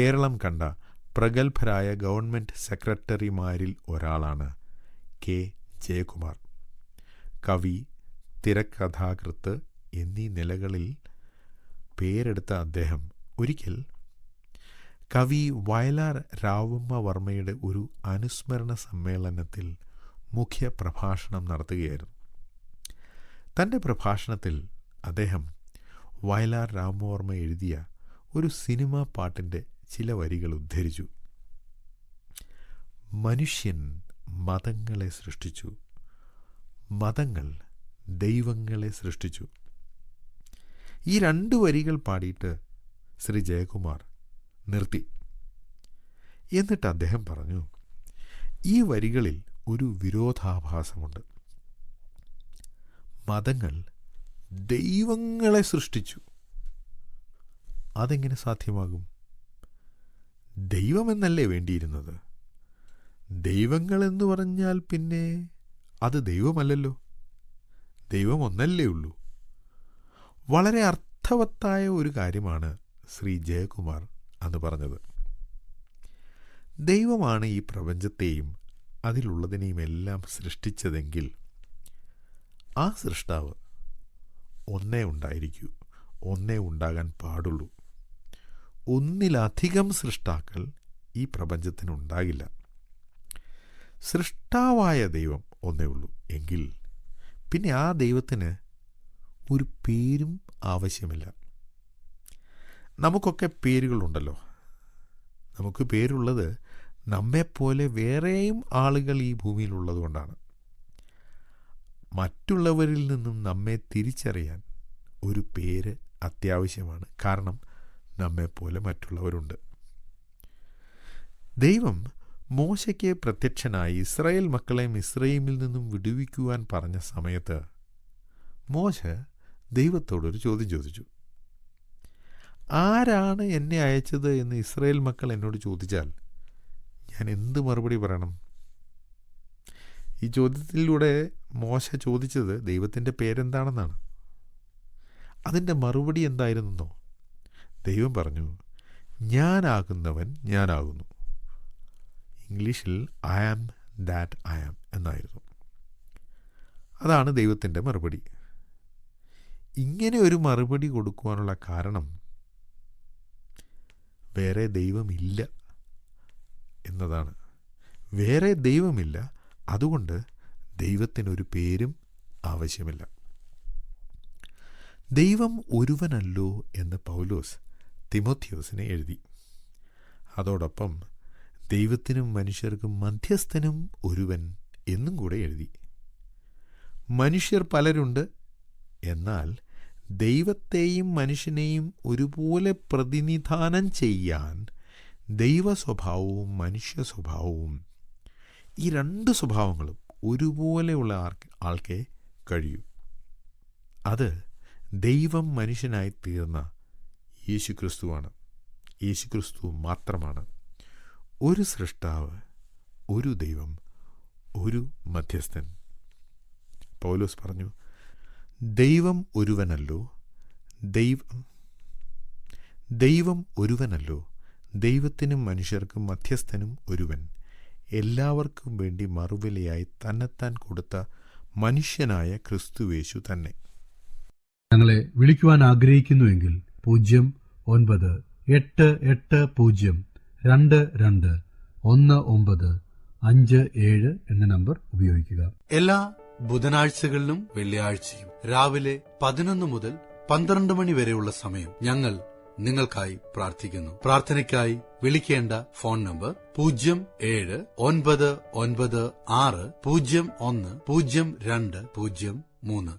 കേരളം കണ്ട പ്രഗത്ഭരായ ഗവൺമെൻറ് സെക്രട്ടറിമാരിൽ ഒരാളാണ് കെ ജയകുമാർ. കവി, തിരക്കഥാകൃത്ത് എന്നീ നിലകളിൽ പേരെടുത്ത അദ്ദേഹം ഒരിക്കൽ കവി വയലാർ രാവമ്മ വർമ്മയുടെ ഒരു അനുസ്മരണ സമ്മേളനത്തിൽ മുഖ്യ പ്രഭാഷണം നടത്തുകയായിരുന്നു. തൻ്റെ പ്രഭാഷണത്തിൽ അദ്ദേഹം വയലാർ രാമവർമ്മ എഴുതിയ ഒരു സിനിമാ പാട്ടിൻ്റെ ചില വരികൾ ഉദ്ധരിച്ചു. മനുഷ്യൻ മതങ്ങളെ സൃഷ്ടിച്ചു, മതങ്ങൾ ദൈവങ്ങളെ സൃഷ്ടിച്ചു. ഈ 2 വരികൾ പാടിയിട്ട് ശ്രീ ജയകുമാർ നിർത്തി. എന്നിട്ട് അദ്ദേഹം പറഞ്ഞു, ഈ വരികളിൽ ഒരു വിരോധാഭാസമുണ്ട്. മതങ്ങൾ ദൈവങ്ങളെ സൃഷ്ടിച്ചു. അതെങ്ങനെ സാധ്യമാകും? ദൈവമെന്നല്ലേ വേണ്ടിയിരുന്നത്? ദൈവങ്ങളെന്ന് പറഞ്ഞാൽ പിന്നെ അത് ദൈവമല്ലല്ലോ, ദൈവം ഒന്നല്ലേ ഉള്ളൂ. വളരെ അർത്ഥവത്തായ ഒരു കാര്യമാണ് ശ്രീ ജയകുമാർ അന്ന് പറഞ്ഞത്. ദൈവമാണ് ഈ പ്രപഞ്ചത്തെയും അതിലുള്ളതിനെയുമെല്ലാം സൃഷ്ടിച്ചതെങ്കിൽ ആ സൃഷ്ടാവ് ഒന്നേ ഉണ്ടായിരിക്കൂ, ഒന്നേ ഉണ്ടാകാൻ പാടുള്ളൂ. ഒന്നിലധികം സൃഷ്ടാക്കൾ ഈ പ്രപഞ്ചത്തിനുണ്ടാകില്ല. സൃഷ്ടാവായ ദൈവം ഒന്നേ ഉള്ളൂ എങ്കിൽ പിന്നെ ആ ദൈവത്തിന് ഒരു പേരും ആവശ്യമില്ല. നമുക്കൊക്കെ പേരുകളുണ്ടല്ലോ. നമുക്ക് പേരുള്ളത് നമ്മെപ്പോലെ വേറെയും ആളുകൾ ഈ ഭൂമിയിലുള്ളത് കൊണ്ടാണ്. മറ്റുള്ളവരിൽ നിന്നും നമ്മെ തിരിച്ചറിയാൻ ഒരു പേര് അത്യാവശ്യമാണ്. കാരണം നമ്മെപ്പോലെ മറ്റുള്ളവരുണ്ട്. ദൈവം മോശയ്ക്ക് പ്രത്യക്ഷനായി ഇസ്രായേൽ മക്കളെ മിസ്രയീമിൽ നിന്നും വിടുവിക്കുവാൻ പറഞ്ഞ സമയത്ത് മോശ ദൈവത്തോടൊരു ചോദ്യം ചോദിച്ചു. ആരാണ് എന്നെ അയച്ചത് എന്ന് ഇസ്രായേൽ മക്കൾ എന്നോട് ചോദിച്ചാൽ ഞാൻ എന്ത് മറുപടി പറയണം? ഈ ചോദ്യത്തിലൂടെ മോശ ചോദിച്ചത് ദൈവത്തിൻ്റെ പേരെന്താണെന്നാണ്. അതിൻ്റെ മറുപടി എന്തായിരുന്നോ? ദൈവം പറഞ്ഞു, ഞാനാകുന്നവൻ ഞാനാകുന്നു. ഇംഗ്ലീഷിൽ I am that I am എന്നായിരുന്നു. അതാണ് ദൈവത്തിൻ്റെ മറുപടി. ഇങ്ങനെ ഒരു മറുപടി കൊടുക്കുവാനുള്ള കാരണം വേറെ ദൈവമില്ല എന്നതാണ്. വേറെ ദൈവമില്ല, അതുകൊണ്ട് ദൈവത്തിനൊരു പേരും ആവശ്യമില്ല. ദൈവം ഒരുവനല്ലോ എന്ന് പൗലോസ് തിമോഥെയോസിനെ എഴുതി. അതോടൊപ്പം ദൈവത്തിനും മനുഷ്യർക്കും മധ്യസ്ഥനും ഒരുവൻ എന്നും കൂടെ എഴുതി. മനുഷ്യർ പലരുണ്ട്, എന്നാൽ ദൈവത്തെയും മനുഷ്യനെയും ഒരുപോലെ പ്രതിനിധാനം ചെയ്യാൻ ദൈവ സ്വഭാവവും മനുഷ്യ സ്വഭാവവും, ഈ 2 സ്വഭാവങ്ങളും ഒരുപോലെയുള്ള ആൾക്കേ കഴിയൂ. അത് ദൈവം മനുഷ്യനായി തീർന്ന യേശുക്രിസ്തുവാണ്. യേശുക്രിസ്തു മാത്രമാണ്. ഒരു സൃഷ്ടാവ്, ഒരു ദൈവം, ഒരു മധ്യസ്ഥൻ. പൗലോസ് പറഞ്ഞു, ദൈവം ഒരുവനല്ലോ, ദൈവം ഒരുവനല്ലോ, ദൈവത്തിനും മനുഷ്യർക്കും മധ്യസ്ഥനും ഒരുവൻ, എല്ലാവർക്കും വേണ്ടി മറുവിലയായി തന്നെത്താൻ കൊടുത്ത മനുഷ്യനായ ക്രിസ്തുവേശു തന്നെ. ഞങ്ങളെ വിളിക്കുവാൻ ആഗ്രഹിക്കുന്നുവെങ്കിൽ 098820221957 എന്ന നമ്പർ ഉപയോഗിക്കുക. എല്ലാ ബുധനാഴ്ചകളിലും വെള്ളിയാഴ്ചയും രാവിലെ 11 മുതൽ 12 മണി വരെയുള്ള സമയം ഞങ്ങൾ നിങ്ങൾക്കായി പ്രാർത്ഥിക്കുന്നു. പ്രാർത്ഥനയ്ക്കായി വിളിക്കേണ്ട ഫോൺ നമ്പർ 079960010203.